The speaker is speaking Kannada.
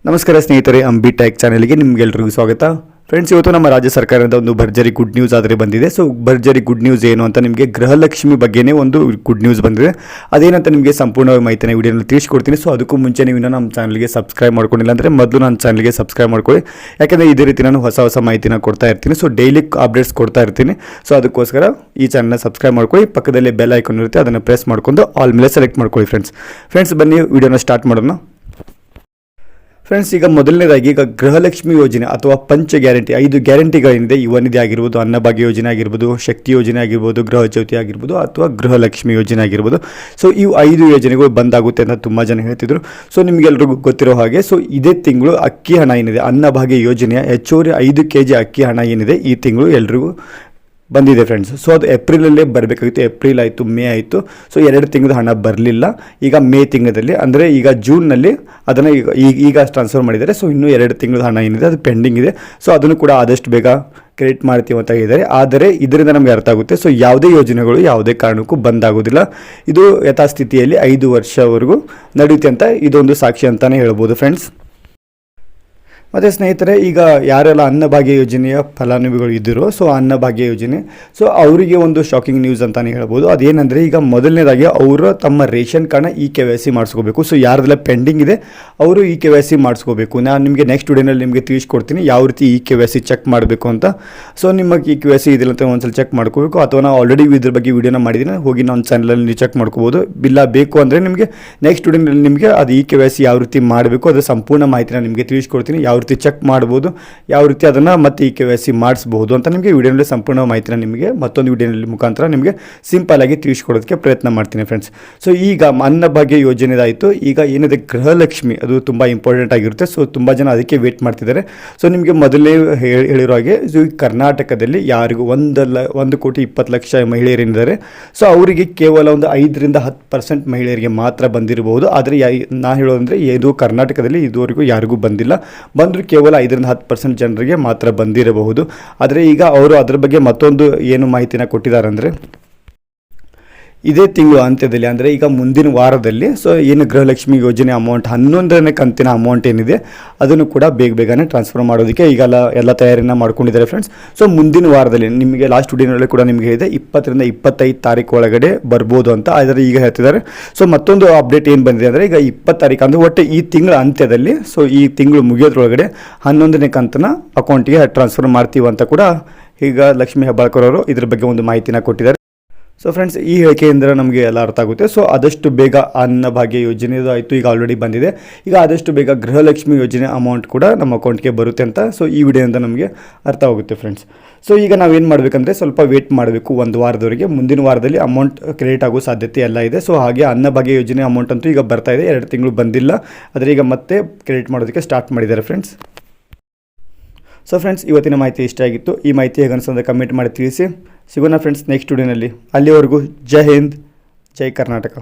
ನಮಸ್ಕಾರ ಸ್ನೇಹಿತರೆ, ಅಂಬಿ ಟೆಕ್ ಚಾನೆಲ್ಗೆ ನಿಮಗೆಲ್ಲರಿಗೂ ಸ್ವಾಗತ. ಫ್ರೆಂಡ್ಸ್, ಇವತ್ತು ನಮ್ಮ ರಾಜ್ಯ ಸರ್ಕಾರದ ಒಂದು ಭರ್ಜರಿ ಗುಡ್ ನ್ಯೂಸ್ ಆದರೆ ಬಂದಿದೆ. ಸೊ ಭರ್ಜರಿ ಗುಡ್ ನ್ಯೂಸ್ ಏನು ಅಂತ ನಿಮಗೆ ಗೃಹಲಕ್ಷ್ಮಿ ಬಗ್ಗೆನೇ ಒಂದು ಗುಡ್ ನ್ಯೂಸ್ ಬಂದಿದೆ. ಅದೇನಂತ ನಿಮಗೆ ಸಂಪೂರ್ಣವಾಗಿ ಮಾಹಿತಿನ ವಿಡಿಯೋನಲ್ಲಿ ತಿಳಿಸ್ಕೊಡ್ತೀನಿ. ಸೊ ಅದಕ್ಕೂ ಮುಂಚೆ ನೀವು ನಮ್ಮ ಚಾನಲ್ಗೆ ಸಬ್ಸ್ಕ್ರೈಬ್ ಮಾಡ್ಕೊಂಡಿಲ್ಲ ಅಂದರೆ ಮೊದಲು ನನ್ನ ಚಾನಲ್ಗೆ ಸಬ್ಸ್ಕ್ರೈಬ್ ಮಾಡ್ಕೊಳ್ಳಿ. ಯಾಕಂದರೆ ಇದೇ ರೀತಿ ನಾನು ಹೊಸ ಮಾಹಿತಿನ ಕೊಡ್ತಾ ಇರ್ತೀನಿ. ಸೊ ಡೈಲಿ ಅಪ್ಡೇಟ್ಸ್ ಕೊಡ್ತಾ ಇರ್ತೀನಿ. ಸೊ ಅದಕ್ಕೋಸ್ಕರ ಈ ಚಾನಲ್ನ ಸಬ್ಸ್ಕ್ರೈಬ್ ಮಾಡ್ಕೊಳ್ಳಿ. ಪಕ್ಕದಲ್ಲಿ ಬೆಲ್ ಐಕಾನ್ ಇರುತ್ತೆ, ಅದನ್ನು ಪ್ರೆಸ್ ಮಾಡ್ಕೊಂಡು ಆಲ್ ಮೇಲೆ ಸೆಲೆಕ್ಟ್ ಮಾಡ್ಕೊಳ್ಳಿ. ಫ್ರೆಂಡ್ಸ್ ಬನ್ನಿ ವಿಡಿಯೋನ ಸ್ಟಾರ್ಟ್ ಮಾಡೋಣ. ಫ್ರೆಂಡ್ಸ್, ಈಗ ಮೊದಲನೇದಾಗಿ ಈಗ ಗೃಹಲಕ್ಷ್ಮಿ ಯೋಜನೆ ಅಥವಾ ಪಂಚ ಗ್ಯಾರಂಟಿ 5 ಗ್ಯಾರಂಟಿಗಳೇನಿದೆ, ಯುವನಿಧಿ ಆಗಿರ್ಬೋದು, ಅನ್ನಭಾಗ್ಯ ಯೋಜನೆ ಆಗಿರ್ಬೋದು, ಶಕ್ತಿ ಯೋಜನೆ ಆಗಿರ್ಬೋದು, ಗೃಹ ಜ್ಯೋತಿ ಆಗಿರ್ಬೋದು ಅಥವಾ ಗೃಹಲಕ್ಷ್ಮಿ ಯೋಜನೆ ಆಗಿರ್ಬೋದು. ಸೊ ಇವು 5 ಯೋಜನೆಗಳು ಬಂದಾಗುತ್ತೆ ಅಂತ ತುಂಬ ಜನ ಹೇಳ್ತಿದ್ರು. ಸೊ ನಿಮಗೆಲ್ರಿಗೂ ಗೊತ್ತಿರೋ ಹಾಗೆ ಸೊ ಇದೇ ತಿಂಗಳು ಅಕ್ಕಿ ಹಣ ಏನಿದೆ, ಅನ್ನಭಾಗ್ಯ ಯೋಜನೆಯ ಹೆಚ್ಚುವರಿ 5 kg ಅಕ್ಕಿ ಹಣ ಏನಿದೆ ಈ ತಿಂಗಳು ಎಲ್ರಿಗೂ ಬಂದಿದೆ ಫ್ರೆಂಡ್ಸ್. ಸೊ ಅದು ಏಪ್ರಿಲಲ್ಲೇ ಬರಬೇಕಾಗಿತ್ತು. ಏಪ್ರಿಲ್ ಆಯಿತು, ಮೇ ಆಯಿತು. ಸೊ 2 ತಿಂಗಳ ಹಣ ಬರಲಿಲ್ಲ. ಈಗ ಮೇ ತಿಂಗಳಲ್ಲಿ ಅಂದರೆ ಈಗ ಜೂನ್ನಲ್ಲಿ ಅದನ್ನು ಈಗ ಟ್ರಾನ್ಸ್ಫರ್ ಮಾಡಿದ್ದಾರೆ. ಸೊ ಇನ್ನೂ 2 ತಿಂಗಳ ಹಣ ಏನಿದೆ ಅದು ಪೆಂಡಿಂಗ್ ಇದೆ. ಸೊ ಅದನ್ನು ಕೂಡ ಆದಷ್ಟು ಬೇಗ ಕ್ರೆಡಿಟ್ ಮಾಡ್ತೀವಿ ಅಂತ ಹೇಳಿದ್ದಾರೆ. ಆದರೆ ಇದರಿಂದ ನಮಗೆ ಅರ್ಥ ಆಗುತ್ತೆ, ಸೊ ಯಾವುದೇ ಯೋಜನೆಗಳು ಯಾವುದೇ ಕಾರಣಕ್ಕೂ ಬಂದಾಗೋದಿಲ್ಲ. ಇದು ಯಥಾಸ್ಥಿತಿಯಲ್ಲಿ 5 ವರ್ಷವರೆಗೂ ನಡೆಯುತ್ತೆ ಅಂತ ಇದೊಂದು ಸಾಕ್ಷಿ ಅಂತಲೇ ಹೇಳ್ಬೋದು ಫ್ರೆಂಡ್ಸ್. ಮತ್ತು ಸ್ನೇಹಿತರೆ, ಈಗ ಯಾರೆಲ್ಲ ಅನ್ನಭಾಗ್ಯ ಯೋಜನೆಯ ಫಲಾನುಭವಿಗಳು ಇದ್ದರು, ಸೊ ಅನ್ನಭಾಗ್ಯ ಯೋಜನೆ, ಸೊ ಅವರಿಗೆ ಒಂದು ಶಾಕಿಂಗ್ ನ್ಯೂಸ್ ಅಂತಲೇ ಹೇಳ್ಬೋದು. ಅದೇನೆಂದರೆ, ಈಗ ಮೊದಲನೇದಾಗಿ ಅವರು ತಮ್ಮ ರೇಷನ್ ಕಾರ್ಡ್ನ KYC ಮಾಡಿಸ್ಕೋಬೇಕು. ಸೊ ಯಾರ್ದೆಲ್ಲ ಪೆಂಡಿಂಗ್ ಇದೆ ಅವರು KYC ಮಾಡಿಸ್ಕೋಬೇಕು. ನಾನು ನಿಮಗೆ ನೆಕ್ಸ್ಟ್ ವಿಡಿಯೋನಲ್ಲಿ ನಿಮಗೆ ತಿಳಿಸ್ಕೊಡ್ತೀನಿ ಯಾವ ರೀತಿ KYC ಚೆಕ್ ಮಾಡಬೇಕು ಅಂತ. ಸೊ ನಿಮ್ಮ KYC ಇದಿಲ್ಲ ಅಂತ ಒಂದ್ಸಲ ಚೆಕ್ ಮಾಡ್ಕೋಬೇಕು. ಅಥವಾ ನಾವು ಆಲ್ರೆಡಿ ಇದ್ರ ಬಗ್ಗೆ ವಿಡಿಯೋನ ಮಾಡಿದ್ದೀನಿ, ಹೋಗಿ ನನ್ನ ಚಾನಲಲ್ಲಿ ನೀವು ಚೆಕ್ ಮಾಡ್ಕೋಬೋದು. ಬಿಲ್ಲ ಬೇಕು ಅಂದರೆ ನಿಮಗೆ ನೆಕ್ಸ್ಟ್ ವಿಡಿಯೋನಲ್ಲಿ ನಿಮಗೆ ಅದು KYC ಯಾವ ರೀತಿ ಮಾಡಬೇಕು ಅದರ ಸಂಪೂರ್ಣ ಮಾಹಿತಿನ ನಿಮಗೆ ತಿಳಿಸ್ಕೊಡ್ತೀನಿ. ಯಾವ ರೀತಿ ಚೆಕ್ ಮಾಡ್ಬೋದು, ಯಾವ ರೀತಿ ಅದನ್ನು ಮತ್ತೆ KYC ಮಾಡಿಸ್ಬೋದು ಅಂತ ನಿಮಗೆ ವಿಡಿಯೋನಲ್ಲಿ ಸಂಪೂರ್ಣ ಮಾಹಿತಿನ ನಿಮಗೆ ಮತ್ತೊಂದು ವಿಡಿಯೋನಲ್ಲಿ ಮುಖಾಂತರ ನಿಮಗೆ ಸಿಂಪಲ್ ಆಗಿ ತಿಳಿಸ್ಕೊಡೋದಕ್ಕೆ ಪ್ರಯತ್ನ ಮಾಡ್ತೀನಿ ಫ್ರೆಂಡ್ಸ್. ಸೊ ಈಗ ಅನ್ನಭಾಗ್ಯ ಯೋಜನೆದಾಯಿತು. ಈಗ ಏನಿದೆ ಗೃಹಲಕ್ಷ್ಮಿ, ಅದು ತುಂಬ ಇಂಪಾರ್ಟೆಂಟ್ ಆಗಿರುತ್ತೆ. ಸೊ ತುಂಬ ಜನ ಅದಕ್ಕೆ ವೇಟ್ ಮಾಡ್ತಿದ್ದಾರೆ. ಸೊ ನಿಮಗೆ ಮೊದಲೇ ಹೇಳಿರೋ ಹಾಗೆ ಕರ್ನಾಟಕದಲ್ಲಿ ಯಾರಿಗೂ 1,20,00,000 ಮಹಿಳೆಯರೇನಿದ್ದಾರೆ, ಸೊ ಅವರಿಗೆ ಕೇವಲ ಒಂದು 5-10% ಮಹಿಳೆಯರಿಗೆ ಮಾತ್ರ ಬಂದಿರಬಹುದು. ಆದರೆ ನಾನು ಹೇಳೋದಂದರೆ ಇದು ಕರ್ನಾಟಕದಲ್ಲಿ ಇದುವರೆಗೂ ಯಾರಿಗೂ ಬಂದಿಲ್ಲ. ಬಂದರೂ ಕೇವಲ 5-10% ಜನರಿಗೆ ಮಾತ್ರ ಬಂದಿರಬಹುದು. ಆದರೆ ಈಗ ಅವರು ಅದರ ಬಗ್ಗೆ ಮತ್ತೊಂದು ಏನು ಮಾಹಿತಿನ ಕೊಟ್ಟಿದ್ದಾರೆ ಅಂದರೆ, ಇದೇ ತಿಂಗಳು ಅಂತ್ಯದಲ್ಲಿ ಅಂದರೆ ಈಗ ಮುಂದಿನ ವಾರದಲ್ಲಿ ಸೊ ಏನು ಗೃಹಲಕ್ಷ್ಮಿ ಯೋಜನೆ ಅಮೌಂಟ್ 11ನೇ ಕಂತಿನ ಅಮೌಂಟ್ ಏನಿದೆ ಅದನ್ನು ಕೂಡ ಬೇಗನೆ ಟ್ರಾನ್ಸ್ಫರ್ ಮಾಡೋದಕ್ಕೆ ಈಗೆಲ್ಲ ಎಲ್ಲ ತಯಾರಿನ ಮಾಡ್ಕೊಂಡಿದ್ದಾರೆ ಫ್ರೆಂಡ್ಸ್. ಸೊ ಮುಂದಿನ ವಾರದಲ್ಲಿ ನಿಮಗೆ ಲಾಸ್ಟ್ ವಿಡಿಯೋನಲ್ಲಿ ಕೂಡ ನಿಮಗೆ ಹೇಳಿದೆ 20ರಿಂದ 25 ತಾರೀಕು ಒಳಗಡೆ ಬರ್ಬೋದು ಅಂತ. ಆದರೆ ಈಗ ಹೇಳ್ತಿದ್ದಾರೆ. ಸೊ ಮತ್ತೊಂದು ಅಪ್ಡೇಟ್ ಏನು ಬಂದಿದೆ ಅಂದರೆ, ಈಗ 20 ತಾರೀಕು ಅಂದರೆ ಒಟ್ಟು ಈ ತಿಂಗಳ ಅಂತ್ಯದಲ್ಲಿ, ಸೊ ಈ ತಿಂಗಳು ಮುಗಿಯೋದ್ರೊಳಗಡೆ 11ನೇ ಕಂತನ ಅಕೌಂಟಿಗೆ ಟ್ರಾನ್ಸ್ಫರ್ ಮಾಡ್ತೀವಿ ಅಂತ ಕೂಡ ಈಗ ಲಕ್ಷ್ಮೀ ಹೆಬ್ಬಾಳ್ಕರ್ ಅವರು ಇದ್ರ ಬಗ್ಗೆ ಒಂದು ಮಾಹಿತಿನ ಕೊಟ್ಟಿದ್ದಾರೆ. ಸೊ ಫ್ರೆಂಡ್ಸ್, ಈ ಹೇಳಿಕೆಯಿಂದ ನಮಗೆ ಎಲ್ಲ ಅರ್ಥ ಆಗುತ್ತೆ. ಸೊ ಆದಷ್ಟು ಬೇಗ ಅನ್ನಭಾಗ್ಯ ಯೋಜನೆದು ಆಯಿತು, ಈಗ ಆಲ್ರೆಡಿ ಬಂದಿದೆ. ಈಗ ಆದಷ್ಟು ಬೇಗ ಗೃಹಲಕ್ಷ್ಮಿ ಯೋಜನೆ ಅಮೌಂಟ್ ಕೂಡ ನಮ್ಮ ಅಕೌಂಟ್ಗೆ ಬರುತ್ತೆ ಅಂತ ಸೊ ಈ ವಿಡಿಯೋಯಿಂದ ನಮಗೆ ಅರ್ಥ ಆಗುತ್ತೆ ಫ್ರೆಂಡ್ಸ್. ಸೊ ಈಗ ನಾವೇನು ಮಾಡಬೇಕಂದ್ರೆ ಸ್ವಲ್ಪ ವೇಟ್ ಮಾಡಬೇಕು 1 ವಾರದವರೆಗೆ. ಮುಂದಿನ ವಾರದಲ್ಲಿ ಅಮೌಂಟ್ ಕ್ರೆಡಿಟ್ ಆಗೋ ಸಾಧ್ಯತೆ ಎಲ್ಲ ಇದೆ. ಸೊ ಹಾಗೆ ಅನ್ನಭಾಗ್ಯ ಯೋಜನೆ ಅಮೌಂಟ್ ಅಂತೂ ಈಗ ಬರ್ತಾ ಇದೆ. 2 ತಿಂಗಳು ಬಂದಿಲ್ಲ, ಆದರೆ ಈಗ ಮತ್ತೆ ಕ್ರೆಡಿಟ್ ಮಾಡೋದಕ್ಕೆ ಸ್ಟಾರ್ಟ್ ಮಾಡಿದ್ದಾರೆ ಫ್ರೆಂಡ್ಸ್. ಸೊ ಫ್ರೆಂಡ್ಸ್, ಇವತ್ತಿನ ಮಾಹಿತಿ ಇಷ್ಟ ಆಗಿತ್ತು. ಈ ಮಾಹಿತಿ ಹೇಗೆ ಅನಿಸ್ತಂದ್ರೆ ಕಮೆಂಟ್ ಮಾಡಿ ತಿಳಿಸಿ. ಸಿಗೋಣ ಫ್ರೆಂಡ್ಸ್ ನೆಕ್ಸ್ಟ್ ವಿಡಿಯೋನಲ್ಲಿ. ಅಲ್ಲಿವರೆಗೂ ಜೈ ಹಿಂದ್, ಜೈ ಕರ್ನಾಟಕ.